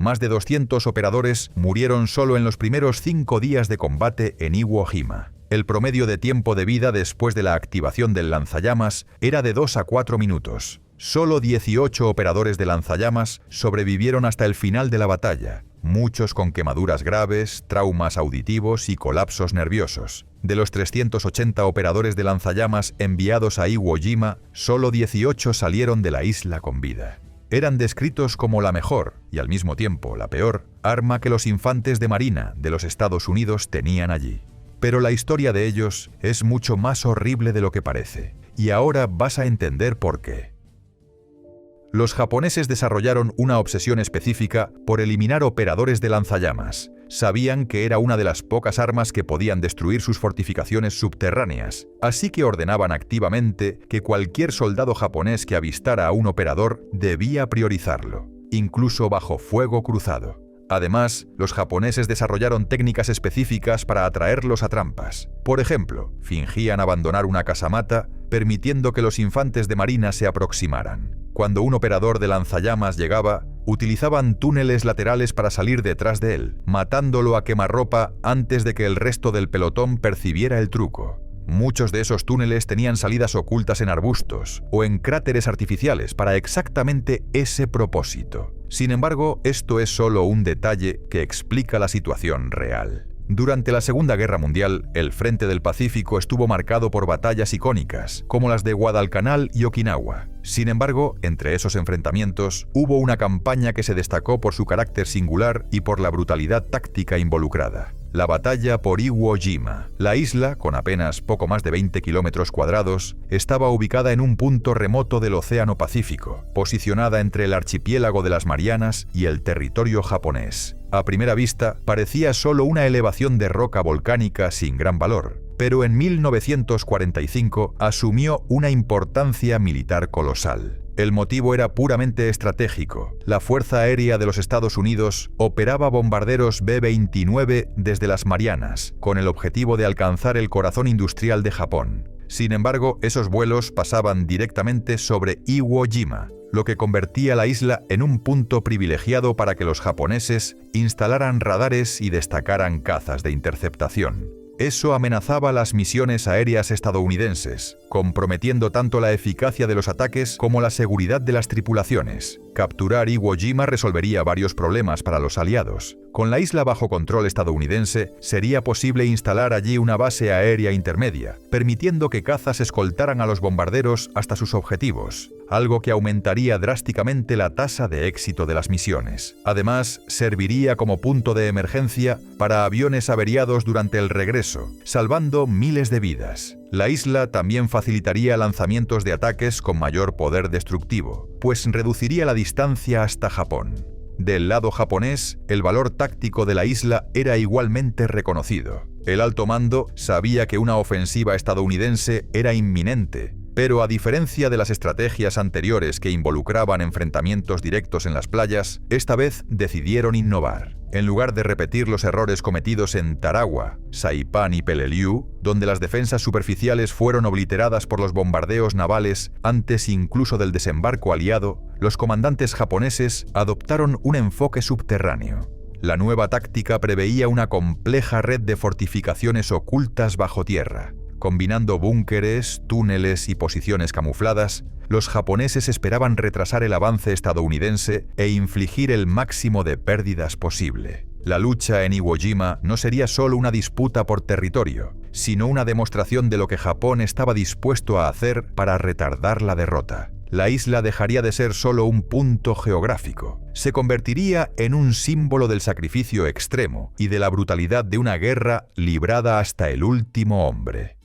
Más de 200 operadores murieron solo en los primeros 5 días de combate en Iwo Jima. El promedio de tiempo de vida después de la activación del lanzallamas era de 2 a 4 minutos. Solo 18 operadores de lanzallamas sobrevivieron hasta el final de la batalla, muchos con quemaduras graves, traumas auditivos y colapsos nerviosos. De los 380 operadores de lanzallamas enviados a Iwo Jima, solo 18 salieron de la isla con vida. Eran descritos como la mejor, y al mismo tiempo la peor, arma que los infantes de marina de los Estados Unidos tenían allí. Pero la historia de ellos es mucho más horrible de lo que parece, y ahora vas a entender por qué. Los japoneses desarrollaron una obsesión específica por eliminar operadores de lanzallamas. Sabían que era una de las pocas armas que podían destruir sus fortificaciones subterráneas, así que ordenaban activamente que cualquier soldado japonés que avistara a un operador debía priorizarlo, incluso bajo fuego cruzado. Además, los japoneses desarrollaron técnicas específicas para atraerlos a trampas. Por ejemplo, fingían abandonar una casamata, permitiendo que los infantes de marina se aproximaran. Cuando un operador de lanzallamas llegaba, utilizaban túneles laterales para salir detrás de él, matándolo a quemarropa antes de que el resto del pelotón percibiera el truco. Muchos de esos túneles tenían salidas ocultas en arbustos o en cráteres artificiales para exactamente ese propósito. Sin embargo, esto es solo un detalle que explica la situación real. Durante la Segunda Guerra Mundial, el frente del Pacífico estuvo marcado por batallas icónicas, como las de Guadalcanal y Okinawa. Sin embargo, entre esos enfrentamientos, hubo una campaña que se destacó por su carácter singular y por la brutalidad táctica involucrada. La batalla por Iwo Jima. La isla, con apenas poco más de 20 kilómetros cuadrados, estaba ubicada en un punto remoto del Océano Pacífico, posicionada entre el archipiélago de las Marianas y el territorio japonés. A primera vista, parecía solo una elevación de roca volcánica sin gran valor, pero en 1945 asumió una importancia militar colosal. El motivo era puramente estratégico. La Fuerza Aérea de los Estados Unidos operaba bombarderos B-29 desde las Marianas, con el objetivo de alcanzar el corazón industrial de Japón. Sin embargo, esos vuelos pasaban directamente sobre Iwo Jima, lo que convertía la isla en un punto privilegiado para que los japoneses instalaran radares y destacaran cazas de interceptación. Eso amenazaba las misiones aéreas estadounidenses, comprometiendo tanto la eficacia de los ataques como la seguridad de las tripulaciones. Capturar Iwo Jima resolvería varios problemas para los aliados. Con la isla bajo control estadounidense, sería posible instalar allí una base aérea intermedia, permitiendo que cazas escoltaran a los bombarderos hasta sus objetivos, algo que aumentaría drásticamente la tasa de éxito de las misiones. Además, serviría como punto de emergencia para aviones averiados durante el regreso, salvando miles de vidas. La isla también facilitaría lanzamientos de ataques con mayor poder destructivo, pues reduciría la distancia hasta Japón. Del lado japonés, el valor táctico de la isla era igualmente reconocido. El alto mando sabía que una ofensiva estadounidense era inminente, pero a diferencia de las estrategias anteriores que involucraban enfrentamientos directos en las playas, esta vez decidieron innovar. En lugar de repetir los errores cometidos en Tarawa, Saipan y Peleliu, donde las defensas superficiales fueron obliteradas por los bombardeos navales antes incluso del desembarco aliado, los comandantes japoneses adoptaron un enfoque subterráneo. La nueva táctica preveía una compleja red de fortificaciones ocultas bajo tierra. Combinando búnkeres, túneles y posiciones camufladas, los japoneses esperaban retrasar el avance estadounidense e infligir el máximo de pérdidas posible. La lucha en Iwo Jima no sería solo una disputa por territorio, sino una demostración de lo que Japón estaba dispuesto a hacer para retardar la derrota. La isla dejaría de ser solo un punto geográfico. Se convertiría en un símbolo del sacrificio extremo y de la brutalidad de una guerra librada hasta el último hombre.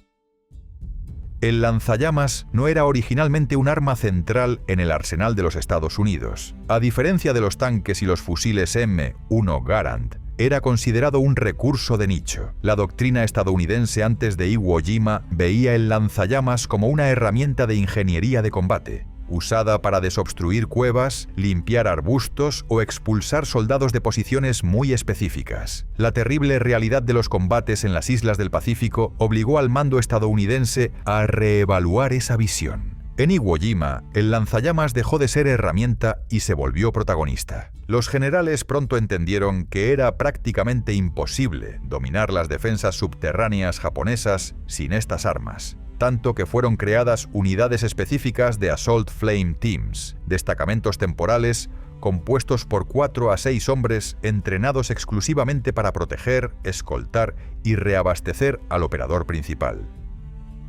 El lanzallamas no era originalmente un arma central en el arsenal de los Estados Unidos. A diferencia de los tanques y los fusiles M1 Garand, era considerado un recurso de nicho. La doctrina estadounidense antes de Iwo Jima veía el lanzallamas como una herramienta de ingeniería de combate, usada para desobstruir cuevas, limpiar arbustos o expulsar soldados de posiciones muy específicas. La terrible realidad de los combates en las islas del Pacífico obligó al mando estadounidense a reevaluar esa visión. En Iwo Jima, el lanzallamas dejó de ser herramienta y se volvió protagonista. Los generales pronto entendieron que era prácticamente imposible dominar las defensas subterráneas japonesas sin estas armas, tanto que fueron creadas unidades específicas de Assault Flame Teams, destacamentos temporales compuestos por 4 a 6 hombres entrenados exclusivamente para proteger, escoltar y reabastecer al operador principal.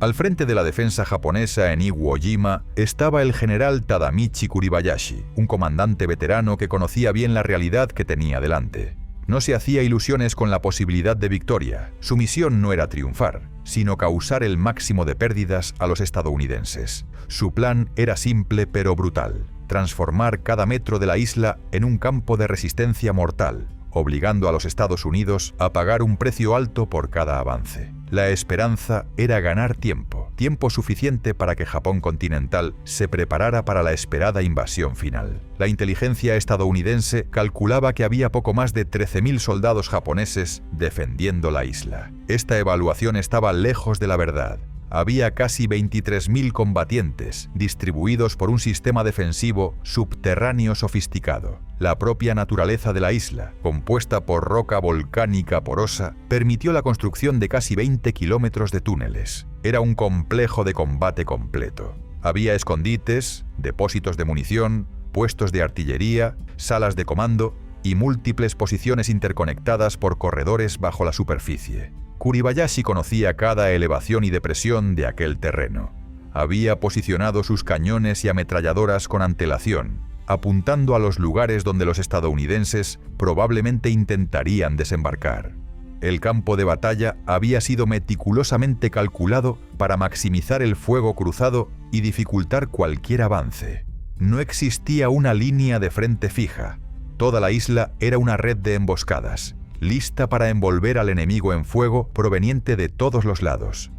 Al frente de la defensa japonesa en Iwo Jima estaba el general Tadamichi Kuribayashi, un comandante veterano que conocía bien la realidad que tenía delante. No se hacía ilusiones con la posibilidad de victoria. Su misión no era triunfar, sino causar el máximo de pérdidas a los estadounidenses. Su plan era simple pero brutal: transformar cada metro de la isla en un campo de resistencia mortal, obligando a los Estados Unidos a pagar un precio alto por cada avance. La esperanza era ganar tiempo suficiente para que Japón continental se preparara para la esperada invasión final. La inteligencia estadounidense calculaba que había poco más de 13.000 soldados japoneses defendiendo la isla. Esta evaluación estaba lejos de la verdad. Había casi 23.000 combatientes, distribuidos por un sistema defensivo subterráneo sofisticado. La propia naturaleza de la isla, compuesta por roca volcánica porosa, permitió la construcción de casi 20 kilómetros de túneles. Era un complejo de combate completo. Había escondites, depósitos de munición, puestos de artillería, salas de comando y múltiples posiciones interconectadas por corredores bajo la superficie. Kuribayashi conocía cada elevación y depresión de aquel terreno. Había posicionado sus cañones y ametralladoras con antelación, apuntando a los lugares donde los estadounidenses probablemente intentarían desembarcar. El campo de batalla había sido meticulosamente calculado para maximizar el fuego cruzado y dificultar cualquier avance. No existía una línea de frente fija. Toda la isla era una red de emboscadas, lista para envolver al enemigo en fuego proveniente de todos los lados.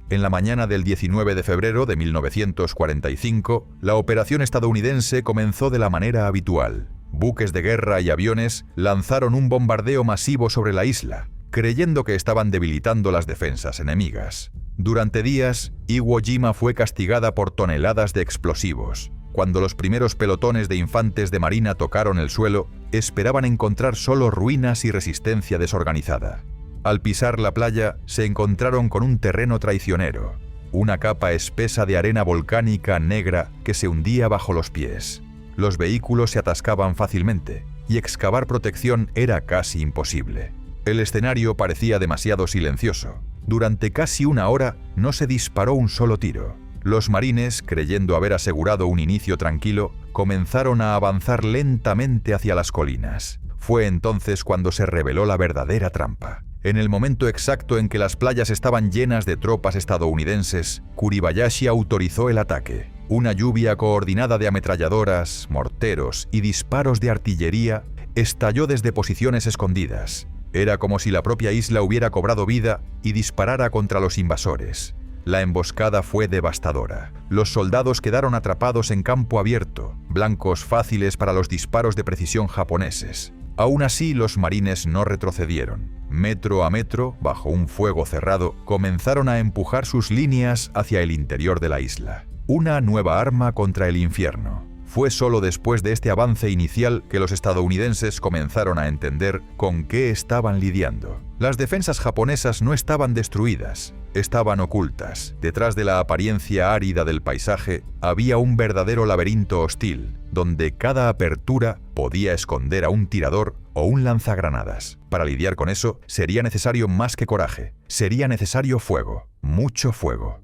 En la mañana del 19 de febrero de 1945, la operación estadounidense comenzó de la manera habitual. Buques de guerra y aviones lanzaron un bombardeo masivo sobre la isla, creyendo que estaban debilitando las defensas enemigas. Durante días, Iwo Jima fue castigada por toneladas de explosivos. Cuando los primeros pelotones de infantes de marina tocaron el suelo, esperaban encontrar solo ruinas y resistencia desorganizada. Al pisar la playa, se encontraron con un terreno traicionero, una capa espesa de arena volcánica negra que se hundía bajo los pies. Los vehículos se atascaban fácilmente, y excavar protección era casi imposible. El escenario parecía demasiado silencioso. Durante casi una hora no se disparó un solo tiro. Los marines, creyendo haber asegurado un inicio tranquilo, comenzaron a avanzar lentamente hacia las colinas. Fue entonces cuando se reveló la verdadera trampa. En el momento exacto en que las playas estaban llenas de tropas estadounidenses, Kuribayashi autorizó el ataque. Una lluvia coordinada de ametralladoras, morteros y disparos de artillería estalló desde posiciones escondidas. Era como si la propia isla hubiera cobrado vida y disparara contra los invasores. La emboscada fue devastadora. Los soldados quedaron atrapados en campo abierto, blancos fáciles para los disparos de precisión japoneses. Aún así, los marines no retrocedieron. Metro a metro, bajo un fuego cerrado, comenzaron a empujar sus líneas hacia el interior de la isla. Una nueva arma contra el infierno. Fue solo después de este avance inicial que los estadounidenses comenzaron a entender con qué estaban lidiando. Las defensas japonesas no estaban destruidas, estaban ocultas. Detrás de la apariencia árida del paisaje había un verdadero laberinto hostil, donde cada apertura podía esconder a un tirador o un lanzagranadas. Para lidiar con eso sería necesario más que coraje, sería necesario fuego, mucho fuego.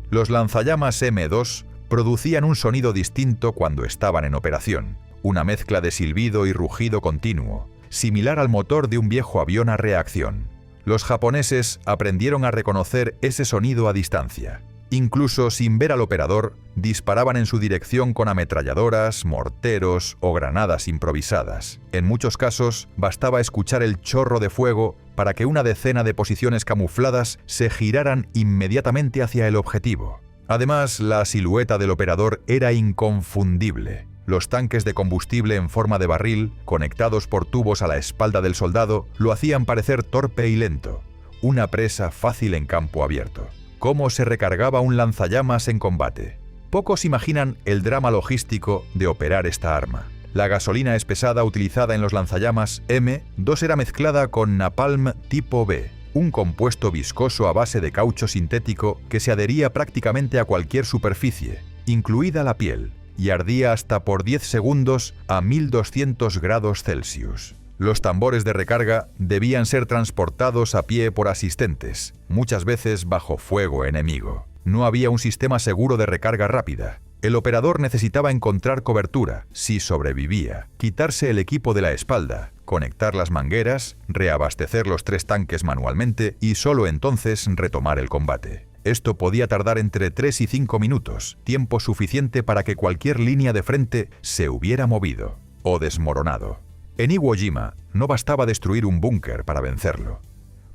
Los lanzallamas M2 producían un sonido distinto cuando estaban en operación, una mezcla de silbido y rugido continuo, similar al motor de un viejo avión a reacción. Los japoneses aprendieron a reconocer ese sonido a distancia. Incluso sin ver al operador, disparaban en su dirección con ametralladoras, morteros o granadas improvisadas. En muchos casos, bastaba escuchar el chorro de fuego para que una decena de posiciones camufladas se giraran inmediatamente hacia el objetivo. Además, la silueta del operador era inconfundible. Los tanques de combustible en forma de barril, conectados por tubos a la espalda del soldado, lo hacían parecer torpe y lento, una presa fácil en campo abierto. cómo se recargaba un lanzallamas en combate. Pocos imaginan el drama logístico de operar esta arma. La gasolina espesada utilizada en los lanzallamas M2 era mezclada con napalm tipo B, un compuesto viscoso a base de caucho sintético que se adhería prácticamente a cualquier superficie, incluida la piel, y ardía hasta por 10 segundos a 1200 grados Celsius. Los tambores de recarga debían ser transportados a pie por asistentes, muchas veces bajo fuego enemigo. No había un sistema seguro de recarga rápida. El operador necesitaba encontrar cobertura, si sobrevivía, quitarse el equipo de la espalda, conectar las mangueras, reabastecer los 3 tanques manualmente y solo entonces retomar el combate. Esto podía tardar entre 3 y 5 minutos, tiempo suficiente para que cualquier línea de frente se hubiera movido o desmoronado. En Iwo Jima no bastaba destruir un búnker para vencerlo.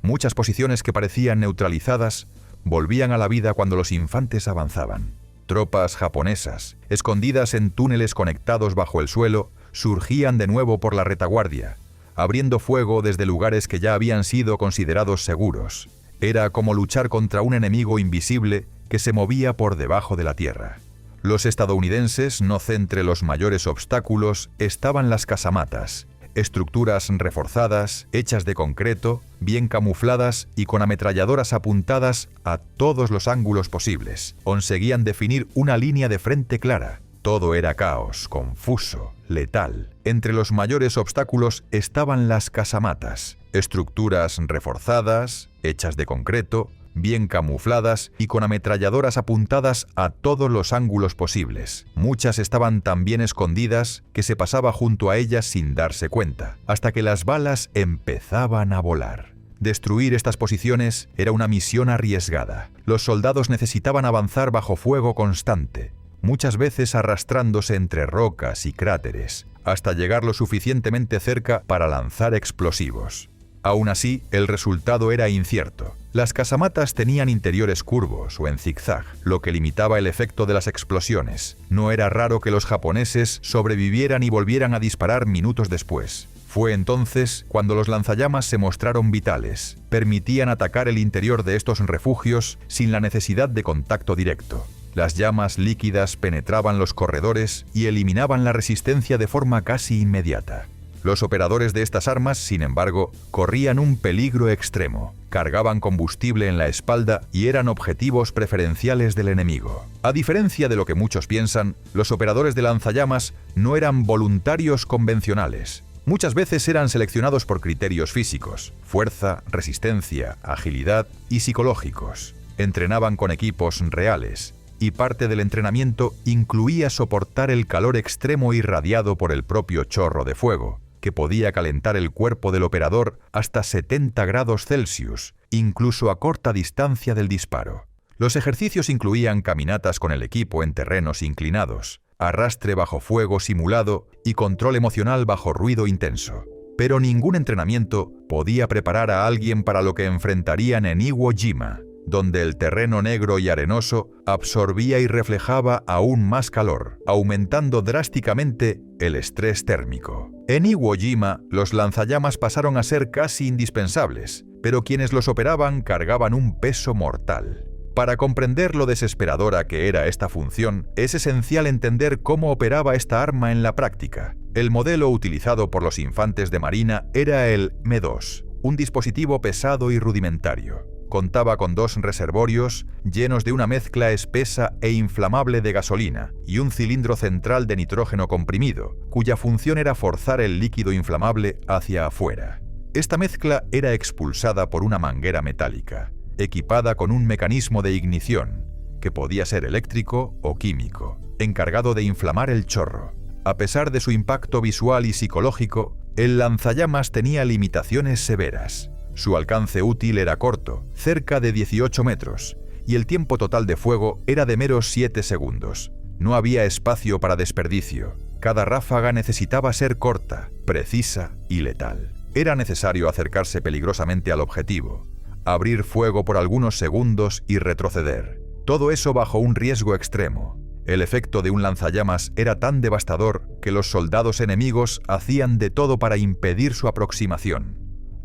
Muchas posiciones que parecían neutralizadas volvían a la vida cuando los infantes avanzaban. Tropas japonesas, escondidas en túneles conectados bajo el suelo, surgían de nuevo por la retaguardia, abriendo fuego desde lugares que ya habían sido considerados seguros. Era como luchar contra un enemigo invisible que se movía por debajo de la tierra. Los estadounidenses, no entre los mayores obstáculos, estaban las casamatas, estructuras reforzadas, hechas de concreto, bien camufladas y con ametralladoras apuntadas a todos los ángulos posibles. Conseguían definir una línea de frente clara. Todo era caos, confuso, letal. Entre los mayores obstáculos estaban las casamatas, estructuras reforzadas, hechas de concreto, bien camufladas y con ametralladoras apuntadas a todos los ángulos posibles. Muchas estaban tan bien escondidas que se pasaba junto a ellas sin darse cuenta, hasta que las balas empezaban a volar. Destruir estas posiciones era una misión arriesgada. Los soldados necesitaban avanzar bajo fuego constante, muchas veces arrastrándose entre rocas y cráteres, hasta llegar lo suficientemente cerca para lanzar explosivos. Aún así, el resultado era incierto. Las casamatas tenían interiores curvos o en zigzag, lo que limitaba el efecto de las explosiones. No era raro que los japoneses sobrevivieran y volvieran a disparar minutos después. Fue entonces cuando los lanzallamas se mostraron vitales. Permitían atacar el interior de estos refugios sin la necesidad de contacto directo. Las llamas líquidas penetraban los corredores y eliminaban la resistencia de forma casi inmediata. Los operadores de estas armas, sin embargo, corrían un peligro extremo. Cargaban combustible en la espalda y eran objetivos preferenciales del enemigo. A diferencia de lo que muchos piensan, los operadores de lanzallamas no eran voluntarios convencionales. Muchas veces eran seleccionados por criterios físicos, fuerza, resistencia, agilidad y psicológicos. Entrenaban con equipos reales, y parte del entrenamiento incluía soportar el calor extremo irradiado por el propio chorro de fuego, que podía calentar el cuerpo del operador hasta 70 grados Celsius, incluso a corta distancia del disparo. Los ejercicios incluían caminatas con el equipo en terrenos inclinados, arrastre bajo fuego simulado y control emocional bajo ruido intenso. Pero ningún entrenamiento podía preparar a alguien para lo que enfrentarían en Iwo Jima, donde el terreno negro y arenoso absorbía y reflejaba aún más calor, aumentando drásticamente el estrés térmico. En Iwo Jima, los lanzallamas pasaron a ser casi indispensables, pero quienes los operaban cargaban un peso mortal. Para comprender lo desesperadora que era esta función, es esencial entender cómo operaba esta arma en la práctica. El modelo utilizado por los infantes de marina era el M2, un dispositivo pesado y rudimentario. Contaba con 2 reservorios llenos de una mezcla espesa e inflamable de gasolina y un cilindro central de nitrógeno comprimido, cuya función era forzar el líquido inflamable hacia afuera. Esta mezcla era expulsada por una manguera metálica, equipada con un mecanismo de ignición, que podía ser eléctrico o químico, encargado de inflamar el chorro. A pesar de su impacto visual y psicológico, el lanzallamas tenía limitaciones severas. Su alcance útil era corto, cerca de 18 metros, y el tiempo total de fuego era de meros 7 segundos. No había espacio para desperdicio. Cada ráfaga necesitaba ser corta, precisa y letal. Era necesario acercarse peligrosamente al objetivo, abrir fuego por algunos segundos y retroceder. Todo eso bajo un riesgo extremo. El efecto de un lanzallamas era tan devastador que los soldados enemigos hacían de todo para impedir su aproximación.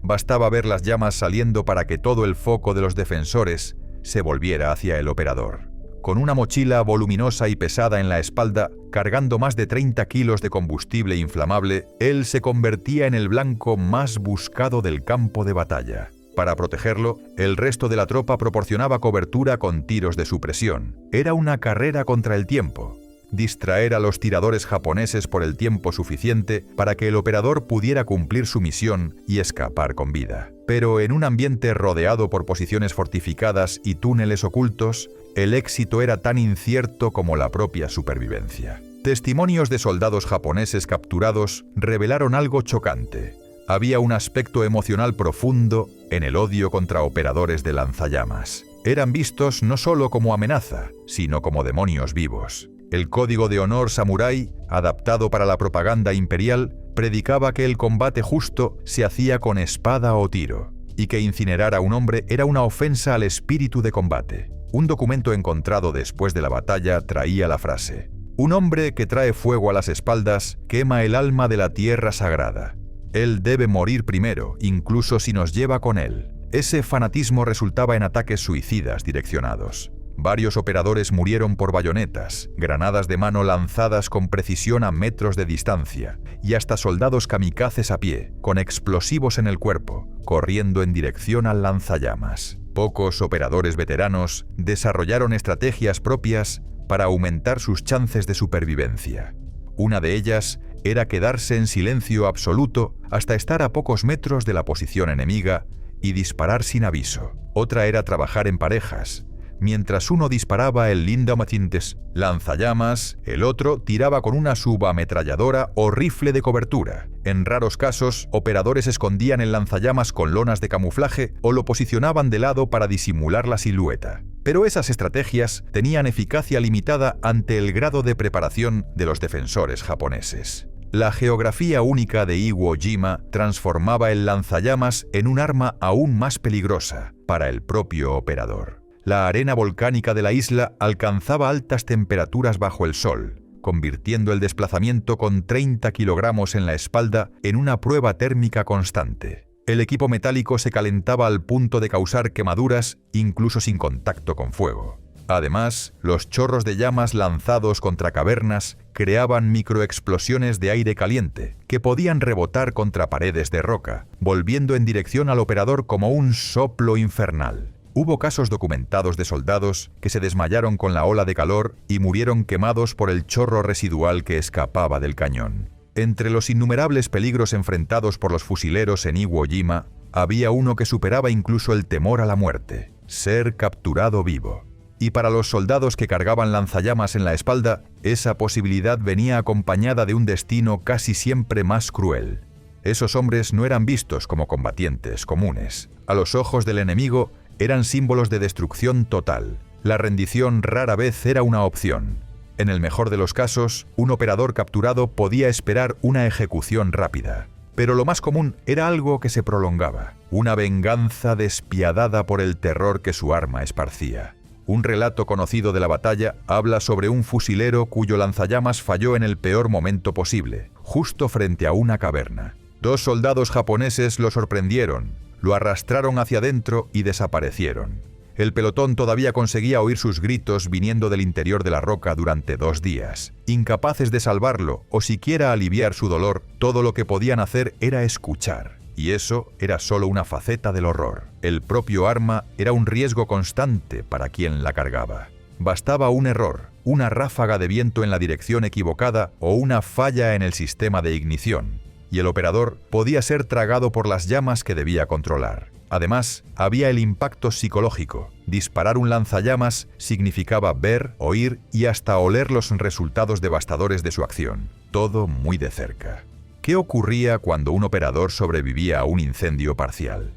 Bastaba ver las llamas saliendo para que todo el foco de los defensores se volviera hacia el operador. Con una mochila voluminosa y pesada en la espalda, cargando más de 30 kilos de combustible inflamable, él se convertía en el blanco más buscado del campo de batalla. Para protegerlo, el resto de la tropa proporcionaba cobertura con tiros de supresión. Era una carrera contra el tiempo. Distraer a los tiradores japoneses por el tiempo suficiente para que el operador pudiera cumplir su misión y escapar con vida. Pero en un ambiente rodeado por posiciones fortificadas y túneles ocultos, el éxito era tan incierto como la propia supervivencia. Testimonios de soldados japoneses capturados revelaron algo chocante. Había un aspecto emocional profundo en el odio contra operadores de lanzallamas. Eran vistos no solo como amenaza, sino como demonios vivos. El código de honor samurái, adaptado para la propaganda imperial, predicaba que el combate justo se hacía con espada o tiro, y que incinerar a un hombre era una ofensa al espíritu de combate. Un documento encontrado después de la batalla traía la frase: «Un hombre que trae fuego a las espaldas quema el alma de la tierra sagrada. Él debe morir primero, incluso si nos lleva con él». Ese fanatismo resultaba en ataques suicidas direccionados. Varios operadores murieron por bayonetas, granadas de mano lanzadas con precisión a metros de distancia, y hasta soldados kamikazes a pie, con explosivos en el cuerpo, corriendo en dirección al lanzallamas. Pocos operadores veteranos desarrollaron estrategias propias para aumentar sus chances de supervivencia. Una de ellas era quedarse en silencio absoluto hasta estar a pocos metros de la posición enemiga y disparar sin aviso. Otra era trabajar en parejas. Mientras uno disparaba el Lindamatintes lanzallamas, el otro tiraba con una subametralladora o rifle de cobertura. En raros casos, operadores escondían el lanzallamas con lonas de camuflaje o lo posicionaban de lado para disimular la silueta. Pero esas estrategias tenían eficacia limitada ante el grado de preparación de los defensores japoneses. La geografía única de Iwo Jima transformaba el lanzallamas en un arma aún más peligrosa para el propio operador. La arena volcánica de la isla alcanzaba altas temperaturas bajo el sol, convirtiendo el desplazamiento con 30 kilogramos en la espalda en una prueba térmica constante. El equipo metálico se calentaba al punto de causar quemaduras incluso sin contacto con fuego. Además, los chorros de llamas lanzados contra cavernas creaban microexplosiones de aire caliente que podían rebotar contra paredes de roca, volviendo en dirección al operador como un soplo infernal. Hubo casos documentados de soldados que se desmayaron con la ola de calor y murieron quemados por el chorro residual que escapaba del cañón. Entre los innumerables peligros enfrentados por los fusileros en Iwo Jima, había uno que superaba incluso el temor a la muerte: ser capturado vivo. Y para los soldados que cargaban lanzallamas en la espalda, esa posibilidad venía acompañada de un destino casi siempre más cruel. Esos hombres no eran vistos como combatientes comunes. A los ojos del enemigo, eran símbolos de destrucción total. La rendición rara vez era una opción. En el mejor de los casos, un operador capturado podía esperar una ejecución rápida. Pero lo más común era algo que se prolongaba, una venganza despiadada por el terror que su arma esparcía. Un relato conocido de la batalla habla sobre un fusilero cuyo lanzallamas falló en el peor momento posible, justo frente a una caverna. 2 soldados japoneses lo sorprendieron, lo arrastraron hacia adentro y desaparecieron. El pelotón todavía conseguía oír sus gritos viniendo del interior de la roca durante 2 días. Incapaces de salvarlo o siquiera aliviar su dolor, todo lo que podían hacer era escuchar. Y eso era solo una faceta del horror. El propio arma era un riesgo constante para quien la cargaba. Bastaba un error, una ráfaga de viento en la dirección equivocada o una falla en el sistema de ignición, y el operador podía ser tragado por las llamas que debía controlar. Además, había el impacto psicológico. Disparar un lanzallamas significaba ver, oír y hasta oler los resultados devastadores de su acción. Todo muy de cerca. ¿Qué ocurría cuando un operador sobrevivía a un incendio parcial?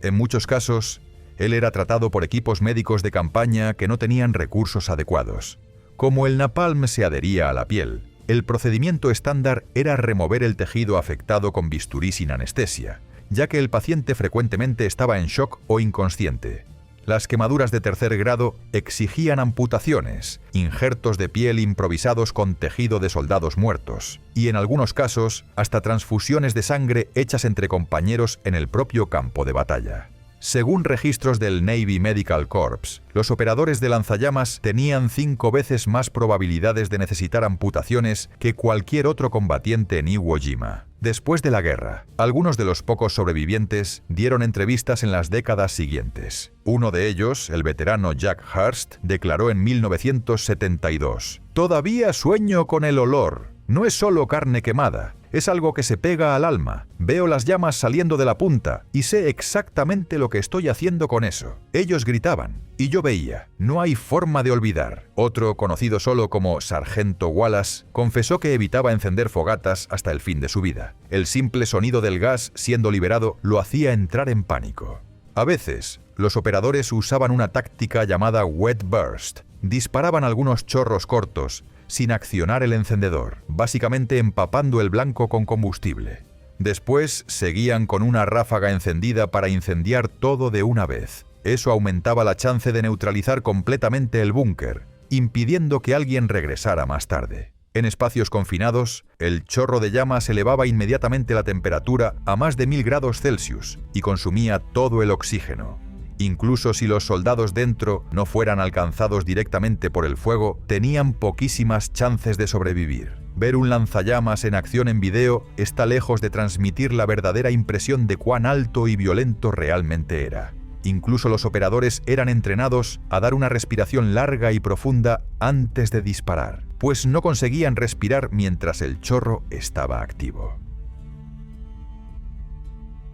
En muchos casos, él era tratado por equipos médicos de campaña que no tenían recursos adecuados. Como el napalm se adhería a la piel, el procedimiento estándar era remover el tejido afectado con bisturí sin anestesia, ya que el paciente frecuentemente estaba en shock o inconsciente. Las quemaduras de tercer grado exigían amputaciones, injertos de piel improvisados con tejido de soldados muertos, y en algunos casos hasta transfusiones de sangre hechas entre compañeros en el propio campo de batalla. Según registros del Navy Medical Corps, los operadores de lanzallamas tenían 5 veces más probabilidades de necesitar amputaciones que cualquier otro combatiente en Iwo Jima. Después de la guerra, algunos de los pocos sobrevivientes dieron entrevistas en las décadas siguientes. Uno de ellos, el veterano Jack Hurst, declaró en 1972: «Todavía sueño con el olor. No es solo carne quemada, es algo que se pega al alma. Veo las llamas saliendo de la punta y sé exactamente lo que estoy haciendo con eso». Ellos gritaban y yo veía. No hay forma de olvidar. Otro, conocido solo como Sargento Wallace, confesó que evitaba encender fogatas hasta el fin de su vida. El simple sonido del gas siendo liberado lo hacía entrar en pánico. A veces, los operadores usaban una táctica llamada wet burst. Disparaban algunos chorros cortos sin accionar el encendedor, básicamente empapando el blanco con combustible. Después seguían con una ráfaga encendida para incendiar todo de una vez. Eso aumentaba la chance de neutralizar completamente el búnker, impidiendo que alguien regresara más tarde. En espacios confinados, el chorro de llamas elevaba inmediatamente la temperatura a más de 1000 grados Celsius y consumía todo el oxígeno. Incluso si los soldados dentro no fueran alcanzados directamente por el fuego, tenían poquísimas chances de sobrevivir. Ver un lanzallamas en acción en video está lejos de transmitir la verdadera impresión de cuán alto y violento realmente era. Incluso los operadores eran entrenados a dar una respiración larga y profunda antes de disparar, pues no conseguían respirar mientras el chorro estaba activo.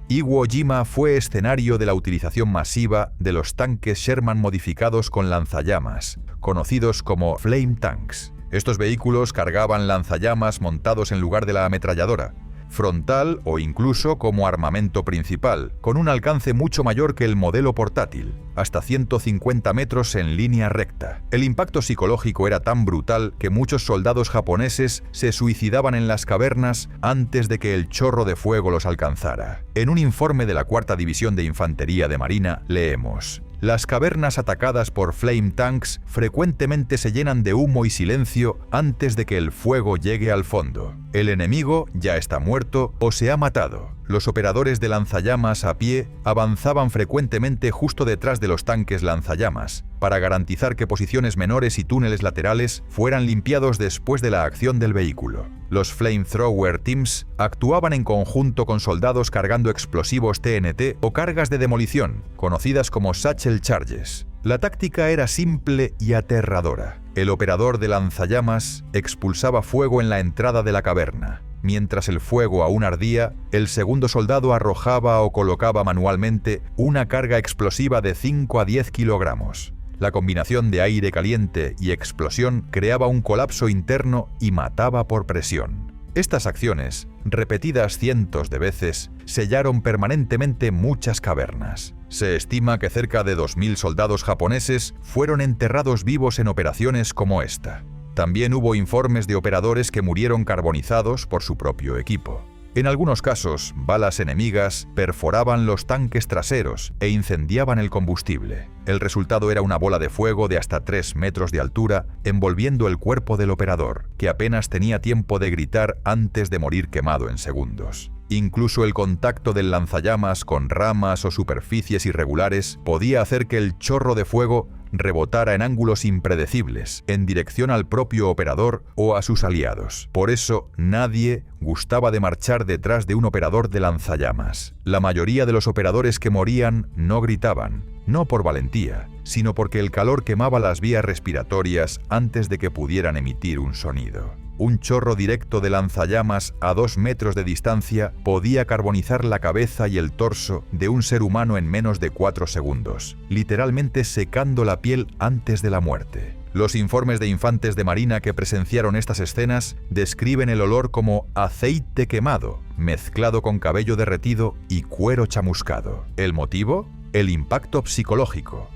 Iwo Jima fue escenario de la utilización masiva de los tanques Sherman modificados con lanzallamas, conocidos como Flame Tanks. Estos vehículos cargaban lanzallamas montados en lugar de la ametralladora, frontal o incluso como armamento principal, con un alcance mucho mayor que el modelo portátil, hasta 150 metros en línea recta. El impacto psicológico era tan brutal que muchos soldados japoneses se suicidaban en las cavernas antes de que el chorro de fuego los alcanzara. En un informe de la 4ª División de Infantería de Marina leemos: «Las cavernas atacadas por Flame Tanks frecuentemente se llenan de humo y silencio antes de que el fuego llegue al fondo. El enemigo ya está muerto o se ha matado. Los operadores de lanzallamas a pie avanzaban frecuentemente justo detrás de los tanques lanzallamas, para garantizar que posiciones menores y túneles laterales fueran limpiados después de la acción del vehículo. Los Flamethrower Teams actuaban en conjunto con soldados cargando explosivos TNT o cargas de demolición, conocidas como Satchel Charges. La táctica era simple y aterradora. El operador de lanzallamas expulsaba fuego en la entrada de la caverna. Mientras el fuego aún ardía, el segundo soldado arrojaba o colocaba manualmente una carga explosiva de 5 a 10 kilogramos. La combinación de aire caliente y explosión creaba un colapso interno y mataba por presión. Estas acciones, repetidas cientos de veces, sellaron permanentemente muchas cavernas. Se estima que cerca de 2000 soldados japoneses fueron enterrados vivos en operaciones como esta. También hubo informes de operadores que murieron carbonizados por su propio equipo. En algunos casos, balas enemigas perforaban los tanques traseros e incendiaban el combustible. El resultado era una bola de fuego de hasta 3 metros de altura envolviendo el cuerpo del operador, que apenas tenía tiempo de gritar antes de morir quemado en segundos. Incluso el contacto del lanzallamas con ramas o superficies irregulares podía hacer que el chorro de fuego rebotara en ángulos impredecibles, en dirección al propio operador o a sus aliados. Por eso, nadie gustaba de marchar detrás de un operador de lanzallamas. La mayoría de los operadores que morían no gritaban, no por valentía, sino porque el calor quemaba las vías respiratorias antes de que pudieran emitir un sonido. Un chorro directo de lanzallamas a 2 metros de distancia podía carbonizar la cabeza y el torso de un ser humano en menos de 4 segundos, literalmente secando la piel antes de la muerte. Los informes de infantes de marina que presenciaron estas escenas describen el olor como aceite quemado, mezclado con cabello derretido y cuero chamuscado. ¿El motivo? El impacto psicológico.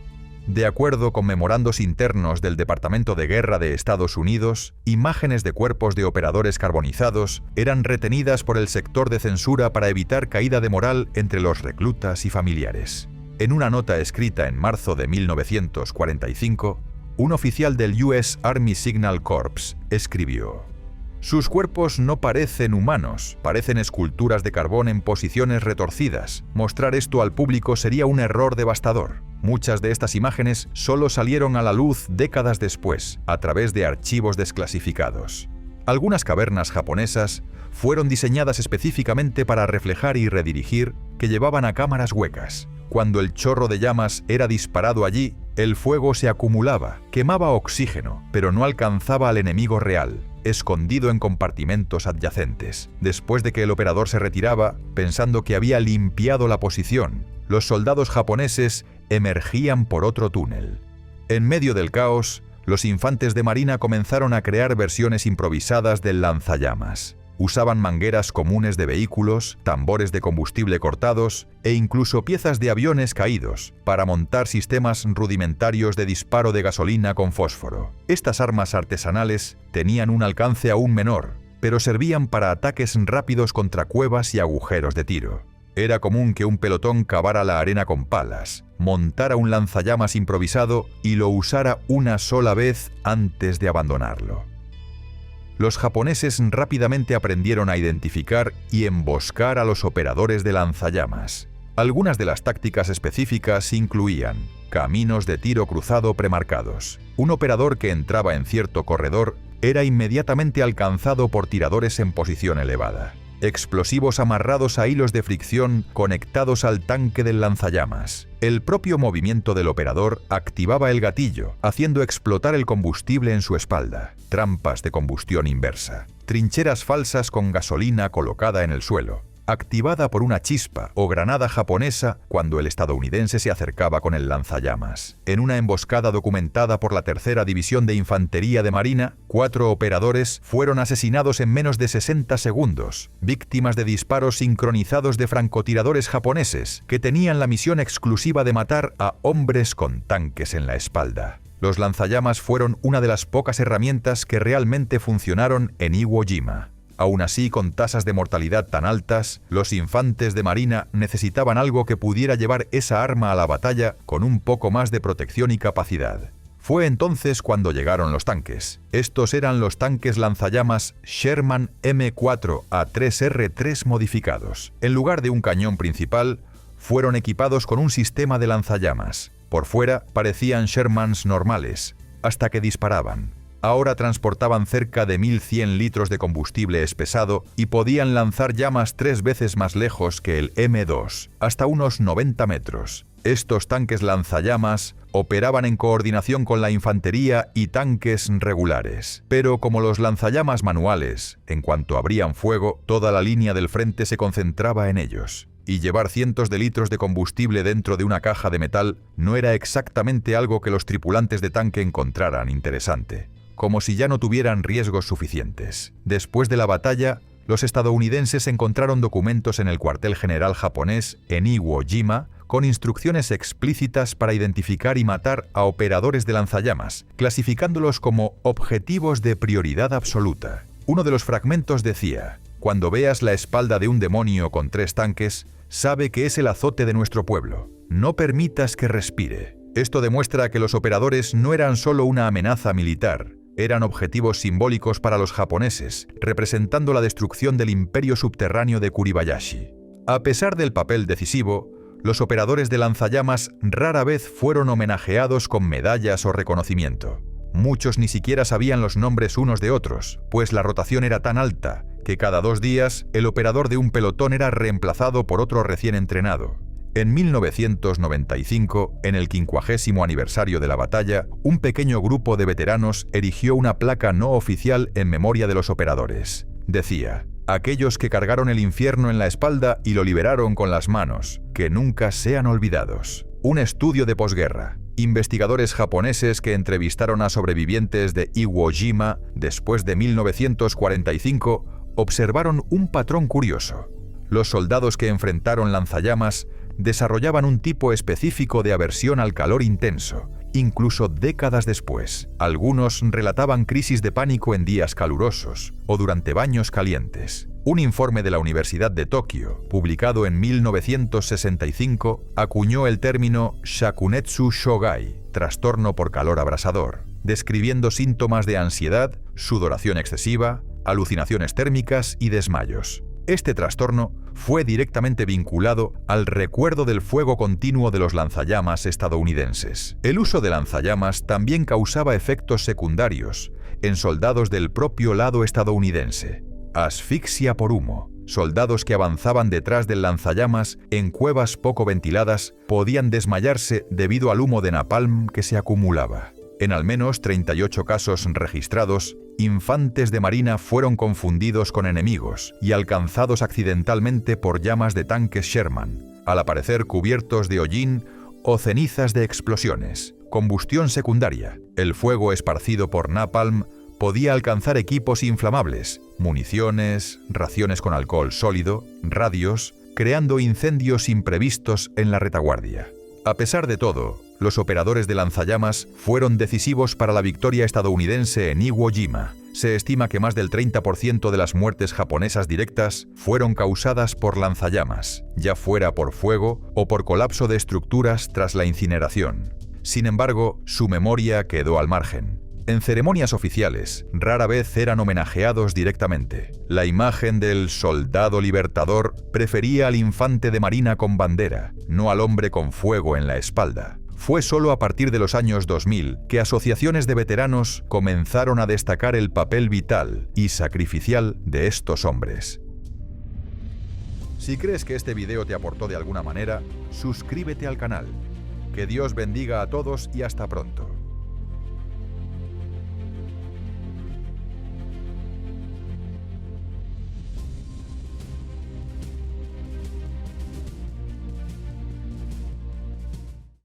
De acuerdo con memorandos internos del Departamento de Guerra de Estados Unidos, imágenes de cuerpos de operadores carbonizados eran retenidas por el sector de censura para evitar caída de moral entre los reclutas y familiares. En una nota escrita en marzo de 1945, un oficial del US Army Signal Corps escribió: Sus cuerpos no parecen humanos, parecen esculturas de carbón en posiciones retorcidas. Mostrar esto al público sería un error devastador. Muchas de estas imágenes solo salieron a la luz décadas después, a través de archivos desclasificados. Algunas cavernas japonesas fueron diseñadas específicamente para reflejar y redirigir, que llevaban a cámaras huecas. Cuando el chorro de llamas era disparado allí, el fuego se acumulaba, quemaba oxígeno, pero no alcanzaba al enemigo real, escondido en compartimentos adyacentes. Después de que el operador se retiraba, pensando que había limpiado la posición, los soldados japoneses emergían por otro túnel. En medio del caos, los infantes de marina comenzaron a crear versiones improvisadas del lanzallamas. Usaban mangueras comunes de vehículos, tambores de combustible cortados e incluso piezas de aviones caídos para montar sistemas rudimentarios de disparo de gasolina con fósforo. Estas armas artesanales tenían un alcance aún menor, pero servían para ataques rápidos contra cuevas y agujeros de tiro. Era común que un pelotón cavara la arena con palas, montara un lanzallamas improvisado y lo usara una sola vez antes de abandonarlo. Los japoneses rápidamente aprendieron a identificar y emboscar a los operadores de lanzallamas. Algunas de las tácticas específicas incluían caminos de tiro cruzado premarcados. Un operador que entraba en cierto corredor era inmediatamente alcanzado por tiradores en posición elevada. Explosivos amarrados a hilos de fricción conectados al tanque del lanzallamas. El propio movimiento del operador activaba el gatillo, haciendo explotar el combustible en su espalda. Trampas de combustión inversa. Trincheras falsas con gasolina colocada en el suelo, activada por una chispa o granada japonesa cuando el estadounidense se acercaba con el lanzallamas. En una emboscada documentada por la Tercera División de Infantería de Marina, 4 operadores fueron asesinados en menos de 60 segundos, víctimas de disparos sincronizados de francotiradores japoneses que tenían la misión exclusiva de matar a hombres con tanques en la espalda. Los lanzallamas fueron una de las pocas herramientas que realmente funcionaron en Iwo Jima. Aún así, con tasas de mortalidad tan altas, los infantes de marina necesitaban algo que pudiera llevar esa arma a la batalla con un poco más de protección y capacidad. Fue entonces cuando llegaron los tanques. Estos eran los tanques lanzallamas Sherman M4A3R3 modificados. En lugar de un cañón principal, fueron equipados con un sistema de lanzallamas. Por fuera parecían Shermans normales, hasta que disparaban. Ahora transportaban cerca de 1.100 litros de combustible espesado y podían lanzar llamas 3 veces más lejos que el M2, hasta unos 90 metros. Estos tanques lanzallamas operaban en coordinación con la infantería y tanques regulares. Pero como los lanzallamas manuales, en cuanto abrían fuego, toda la línea del frente se concentraba en ellos. Y llevar cientos de litros de combustible dentro de una caja de metal no era exactamente algo que los tripulantes de tanque encontraran interesante. Como si ya no tuvieran riesgos suficientes. Después de la batalla, los estadounidenses encontraron documentos en el cuartel general japonés en Iwo Jima con instrucciones explícitas para identificar y matar a operadores de lanzallamas, clasificándolos como objetivos de prioridad absoluta. Uno de los fragmentos decía: «Cuando veas la espalda de un demonio con 3 tanques, sabe que es el azote de nuestro pueblo. No permitas que respire». Esto demuestra que los operadores no eran solo una amenaza militar, eran objetivos simbólicos para los japoneses, representando la destrucción del imperio subterráneo de Kuribayashi. A pesar del papel decisivo, los operadores de lanzallamas rara vez fueron homenajeados con medallas o reconocimiento. Muchos ni siquiera sabían los nombres unos de otros, pues la rotación era tan alta que cada 2 días el operador de un pelotón era reemplazado por otro recién entrenado. En 1995, en el 50º aniversario de la batalla, un pequeño grupo de veteranos erigió una placa no oficial en memoria de los operadores. Decía: «Aquellos que cargaron el infierno en la espalda y lo liberaron con las manos, que nunca sean olvidados». Un estudio de posguerra. Investigadores japoneses que entrevistaron a sobrevivientes de Iwo Jima después de 1945 observaron un patrón curioso. Los soldados que enfrentaron lanzallamas desarrollaban un tipo específico de aversión al calor intenso, incluso décadas después. Algunos relataban crisis de pánico en días calurosos o durante baños calientes. Un informe de la Universidad de Tokio, publicado en 1965, acuñó el término Shakunetsu Shogai, trastorno por calor abrasador, describiendo síntomas de ansiedad, sudoración excesiva, alucinaciones térmicas y desmayos. Este trastorno fue directamente vinculado al recuerdo del fuego continuo de los lanzallamas estadounidenses. El uso de lanzallamas también causaba efectos secundarios en soldados del propio lado estadounidense. Asfixia por humo. Soldados que avanzaban detrás del lanzallamas en cuevas poco ventiladas podían desmayarse debido al humo de napalm que se acumulaba. En al menos 38 casos registrados, infantes de marina fueron confundidos con enemigos y alcanzados accidentalmente por llamas de tanques Sherman, al aparecer cubiertos de hollín o cenizas de explosiones. Combustión secundaria. El fuego esparcido por napalm podía alcanzar equipos inflamables, municiones, raciones con alcohol sólido, radios, creando incendios imprevistos en la retaguardia. A pesar de todo, los operadores de lanzallamas fueron decisivos para la victoria estadounidense en Iwo Jima. Se estima que más del 30% de las muertes japonesas directas fueron causadas por lanzallamas, ya fuera por fuego o por colapso de estructuras tras la incineración. Sin embargo, su memoria quedó al margen. En ceremonias oficiales, rara vez eran homenajeados directamente. La imagen del soldado libertador prefería al infante de marina con bandera, no al hombre con fuego en la espalda. Fue solo a partir de los años 2000 que asociaciones de veteranos comenzaron a destacar el papel vital y sacrificial de estos hombres. Si crees que este video te aportó de alguna manera, suscríbete al canal. Que Dios bendiga a todos y hasta pronto.